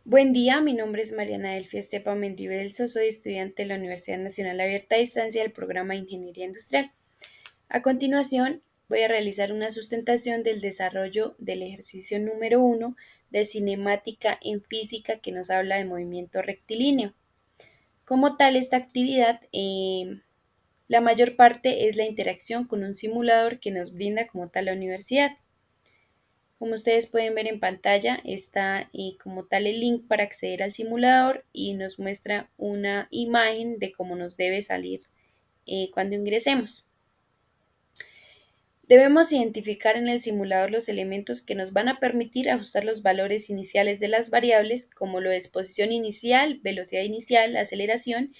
Buen día, mi nombre es Mariana Delfia Estepa Mendibelso, soy estudiante de la Universidad Nacional Abierta a Distancia del programa de Ingeniería Industrial. A continuación, voy a realizar una sustentación del desarrollo del ejercicio número 1 de cinemática en física que nos habla de movimiento rectilíneo. Como tal, esta actividad, la mayor parte es la interacción con un simulador que nos brinda como tal la universidad. Como ustedes pueden ver en pantalla, está como tal el link para acceder al simulador y nos muestra una imagen de cómo nos debe salir cuando ingresemos. Debemos identificar en el simulador los elementos que nos van a permitir ajustar los valores iniciales de las variables, como lo de exposición inicial, velocidad inicial, aceleración,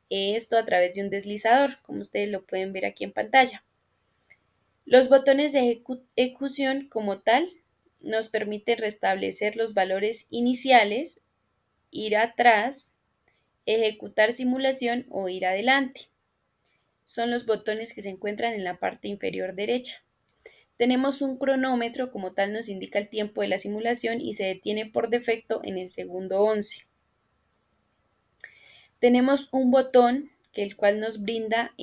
esto a través de un deslizador, como ustedes lo pueden ver aquí en pantalla. Los botones de ejecución como tal nos permiten restablecer los valores iniciales, ir atrás, ejecutar simulación o ir adelante. Son los botones que se encuentran en la parte inferior derecha. Tenemos un cronómetro, como tal nos indica el tiempo de la simulación y se detiene por defecto en el segundo 11. Tenemos un botón el cual nos brinda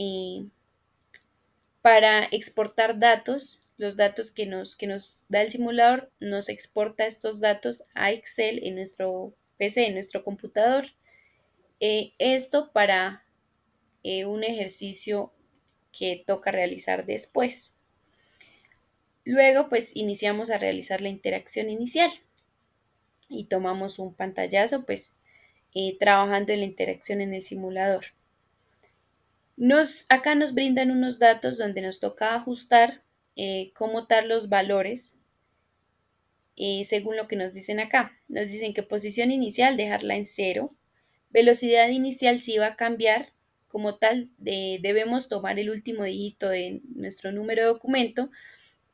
para exportar datos, los datos que nos da el simulador, nos exporta estos datos a Excel en nuestro PC, en nuestro computador. Esto para un ejercicio que toca realizar después. Luego, pues iniciamos a realizar la interacción inicial y tomamos un pantallazo, pues trabajando en la interacción en el simulador. Acá nos brindan unos datos donde nos toca ajustar cómo tal los valores según lo que nos dicen acá. Nos dicen que posición inicial dejarla en cero, velocidad inicial sí va a cambiar, como tal debemos tomar el último dígito de nuestro número de documento.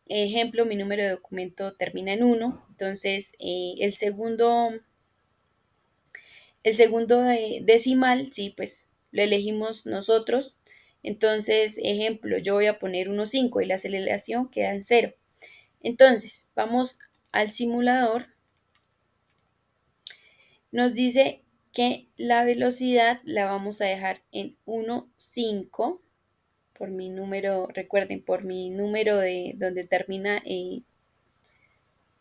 Ejemplo, mi número de documento termina en 1, entonces el segundo decimal, sí, pues lo elegimos nosotros. Entonces, ejemplo, yo voy a poner 1,5 y la aceleración queda en cero. Entonces, vamos al simulador. Nos dice que la velocidad la vamos a dejar en 1,5 por mi número, recuerden, por mi número de donde termina, el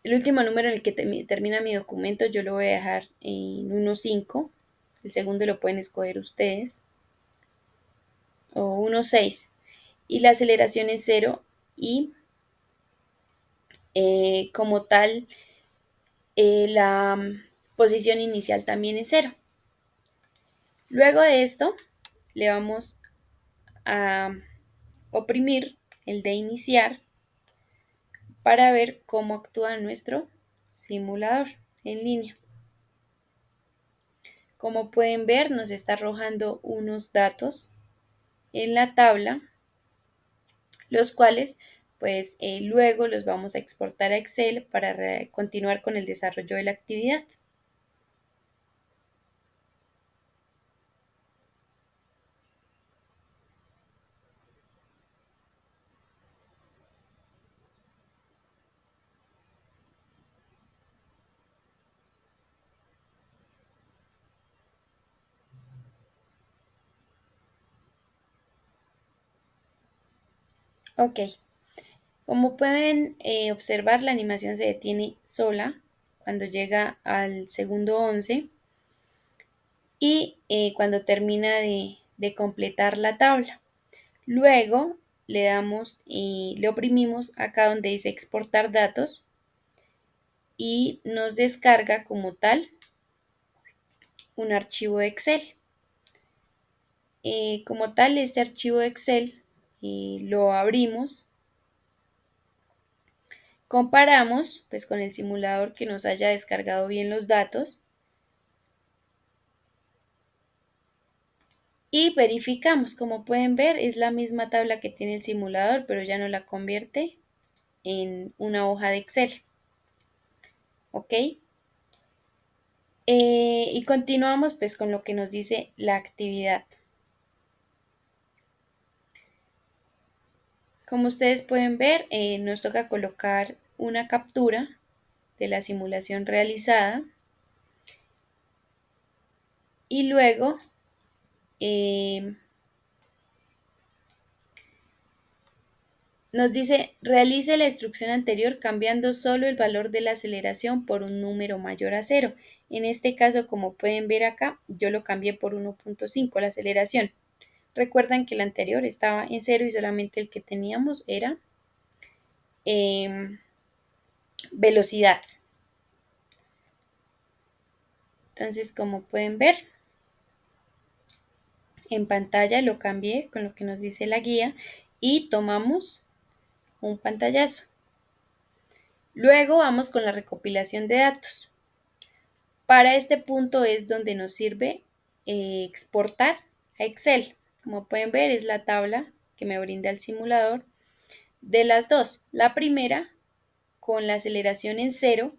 último número en el que termina mi documento, yo lo voy a dejar en 1,5. El segundo lo pueden escoger ustedes. O 1,6. Y la aceleración es cero y como tal la posición inicial también es cero. Luego de esto le vamos a oprimir el de iniciar para ver cómo actúa nuestro simulador en línea. Como pueden ver, nos está arrojando unos datos en la tabla, los cuales pues luego los vamos a exportar a Excel para continuar con el desarrollo de la actividad. Ok, como pueden observar, la animación se detiene sola cuando llega al segundo 11 y cuando termina de completar la tabla. Luego le damos y le oprimimos acá donde dice exportar datos y nos descarga como tal un archivo de Excel. Como tal, este archivo de Excel lo abrimos, comparamos pues con el simulador que nos haya descargado bien los datos y verificamos. Como pueden ver, es la misma tabla que tiene el simulador, pero ya no la convierte en una hoja de Excel. ¿Ok? Y continuamos pues con lo que nos dice la actividad. Como ustedes pueden ver, nos toca colocar una captura de la simulación realizada Y luego eh, nos dice, realice la instrucción anterior cambiando solo el valor de la aceleración por un número mayor a cero. En este caso, como pueden ver acá, yo lo cambié por 1.5, la aceleración. Recuerdan que el anterior estaba en cero y solamente el que teníamos era velocidad. Entonces, como pueden ver, en pantalla lo cambié con lo que nos dice la guía y tomamos un pantallazo. Luego vamos con la recopilación de datos. Para este punto es donde nos sirve exportar a Excel. Como pueden ver, es la tabla que me brinda el simulador de las dos. La primera con la aceleración en cero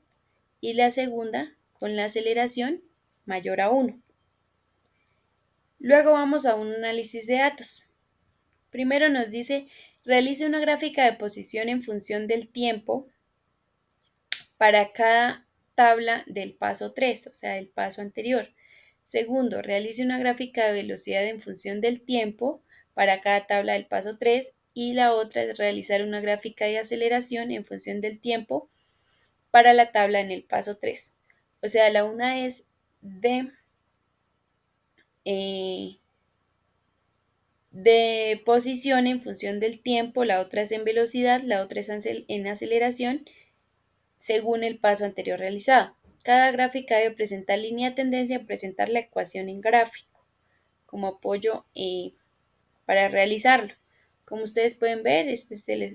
y la segunda con la aceleración mayor a 1. Luego vamos a un análisis de datos. Primero nos dice, realice una gráfica de posición en función del tiempo para cada tabla del paso 3, o sea, del paso anterior. Segundo, realice una gráfica de velocidad en función del tiempo para cada tabla del paso 3 y la otra es realizar una gráfica de aceleración en función del tiempo para la tabla en el paso 3. O sea, la una es eh, de posición en función del tiempo, la otra es en velocidad, la otra es en aceleración según el paso anterior realizado. Cada gráfica debe presentar línea de tendencia, presentar la ecuación en gráfico como apoyo para realizarlo. Como ustedes pueden ver,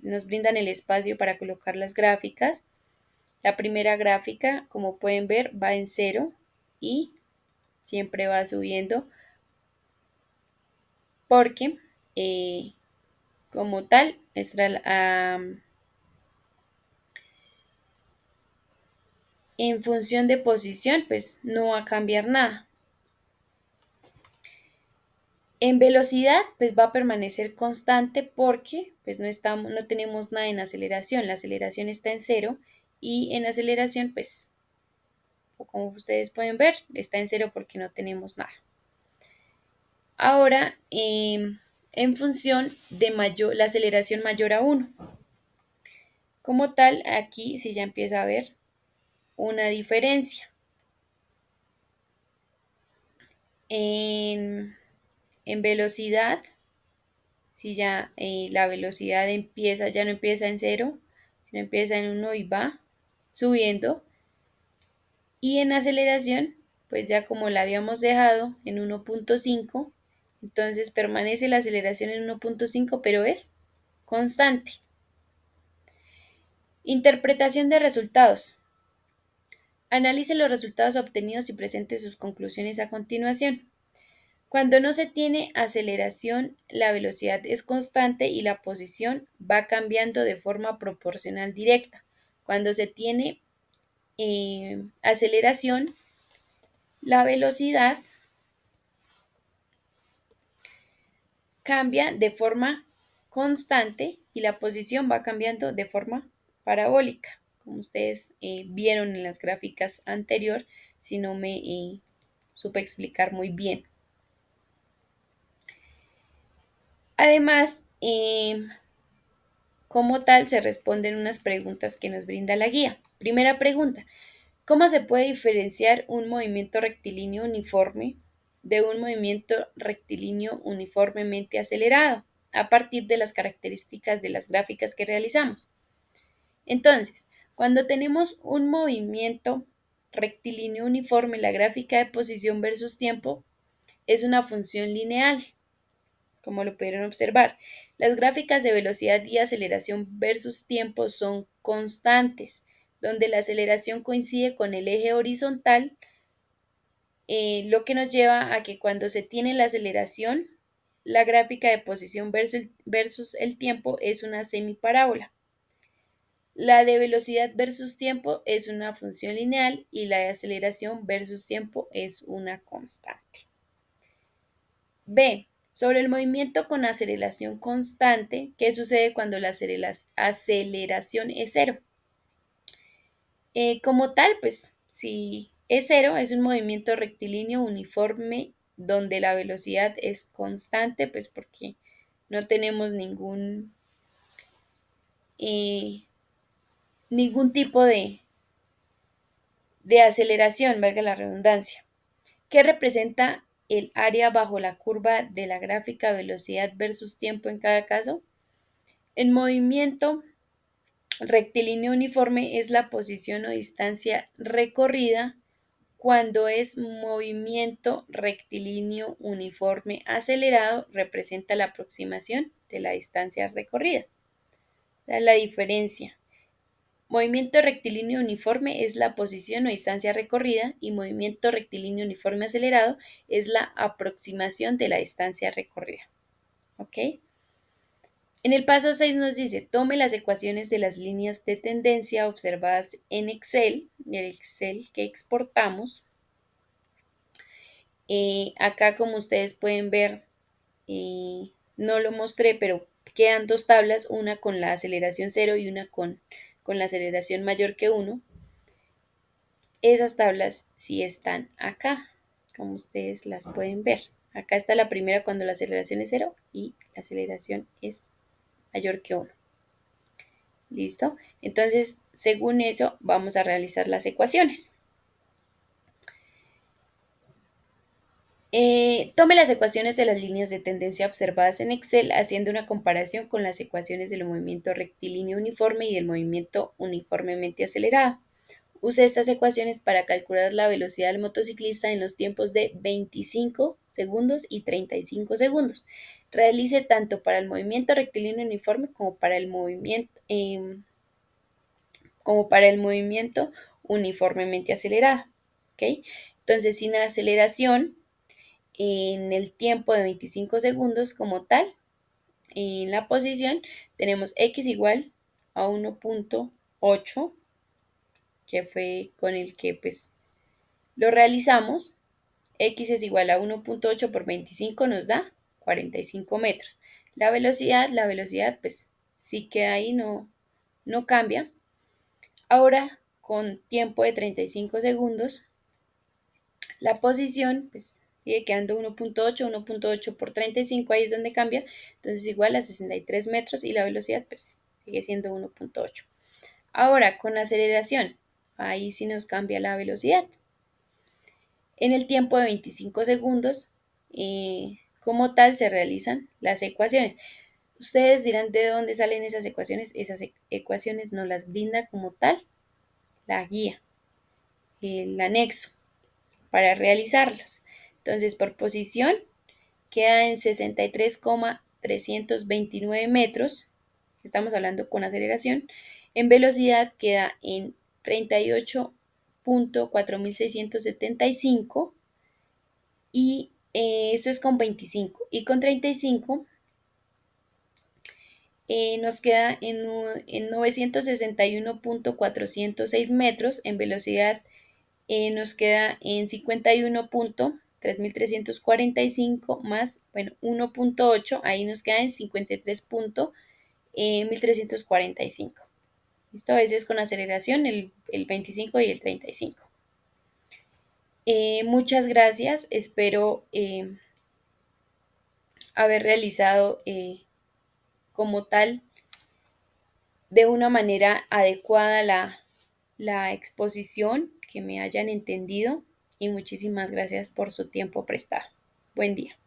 nos brindan el espacio para colocar las gráficas. La primera gráfica, como pueden ver, va en cero y siempre va subiendo porque como tal, en función de posición, pues no va a cambiar nada. En velocidad, pues va a permanecer constante porque pues no tenemos nada en aceleración. La aceleración está en cero y en aceleración, pues como ustedes pueden ver, está en cero porque no tenemos nada. Ahora, en función de la aceleración mayor a 1. Como tal, aquí sí ya empieza a haber una diferencia. En, en velocidad, si ya la velocidad ya no empieza en cero, sino empieza en 1 y va subiendo. Y en aceleración, pues ya como la habíamos dejado en 1.5, entonces permanece la aceleración en 1.5, pero es constante. Interpretación de resultados. Analice los resultados obtenidos y presente sus conclusiones a continuación. Cuando no se tiene aceleración, la velocidad es constante y la posición va cambiando de forma proporcional directa. Cuando se tiene aceleración, la velocidad cambia de forma constante y la posición va cambiando de forma parabólica, como ustedes vieron en las gráficas anterior, si no me supe explicar muy bien. Además, como tal, se responden unas preguntas que nos brinda la guía. Primera pregunta, ¿cómo se puede diferenciar un movimiento rectilíneo uniforme de un movimiento rectilíneo uniformemente acelerado a partir de las características de las gráficas que realizamos? Entonces, cuando tenemos un movimiento rectilíneo uniforme, la gráfica de posición versus tiempo es una función lineal, como lo pudieron observar. Las gráficas de velocidad y aceleración versus tiempo son constantes, donde la aceleración coincide con el eje horizontal, lo que nos lleva a que cuando se tiene la aceleración, la gráfica de posición versus el tiempo es una semiparábola. La de velocidad versus tiempo es una función lineal y la de aceleración versus tiempo es una constante. B. Sobre el movimiento con aceleración constante, ¿qué sucede cuando la aceleración es cero? Como tal, pues si E0 es un movimiento rectilíneo uniforme donde la velocidad es constante, pues porque no tenemos ningún tipo de aceleración, valga la redundancia, que representa el área bajo la curva de la gráfica velocidad versus tiempo en cada caso. En movimiento rectilíneo uniforme es la posición o distancia recorrida cuando es movimiento rectilíneo uniforme acelerado, representa la aproximación de la distancia recorrida. Esa es la diferencia. Movimiento rectilíneo uniforme es la posición o distancia recorrida y movimiento rectilíneo uniforme acelerado es la aproximación de la distancia recorrida. ¿Ok? En el paso 6 nos dice, tome las ecuaciones de las líneas de tendencia observadas en Excel, el Excel que exportamos. Acá, como ustedes pueden ver, no lo mostré, pero quedan dos tablas, una con la aceleración 0 y una con la aceleración mayor que 1. Esas tablas sí están acá, como ustedes las pueden ver. Acá está la primera cuando la aceleración es 0 y la aceleración es mayor que 1. ¿Listo? Entonces, según eso, vamos a realizar las ecuaciones. Tome las ecuaciones de las líneas de tendencia observadas en Excel haciendo una comparación con las ecuaciones del movimiento rectilíneo uniforme y del movimiento uniformemente acelerado. Use estas ecuaciones para calcular la velocidad del motociclista en los tiempos de 25 segundos y 35 segundos. Realice tanto para el movimiento rectilíneo uniforme como para el movimiento uniformemente acelerado. ¿Okay? Entonces, sin aceleración, en el tiempo de 25 segundos como tal, en la posición tenemos x igual a 1.8, que fue con el que pues lo realizamos. X es igual a 1.8 por 25 nos da 45 metros. La velocidad pues sí queda ahí, no cambia. Ahora con tiempo de 35 segundos, la posición pues sigue quedando 1.8 por 35, ahí es donde cambia, entonces igual a 63 metros y la velocidad pues sigue siendo 1.8. Ahora con aceleración, ahí sí nos cambia la velocidad. En el tiempo de 25 segundos, como tal, se realizan las ecuaciones. Ustedes dirán de dónde salen esas ecuaciones. Esas ecuaciones nos las brinda como tal la guía, el anexo para realizarlas. Entonces, por posición queda en 63,329 metros. Estamos hablando con aceleración. En velocidad queda en 38.4675 y esto es con 25. Y con 35 nos queda en 961.406 metros. En velocidad nos queda en 51.3345 más, bueno, 1.8, ahí nos queda en 53.1345. ¿Listo? Ese es con aceleración, el 25 y el 35. Muchas gracias, espero haber realizado como tal de una manera adecuada la exposición, que me hayan entendido y muchísimas gracias por su tiempo prestado. Buen día.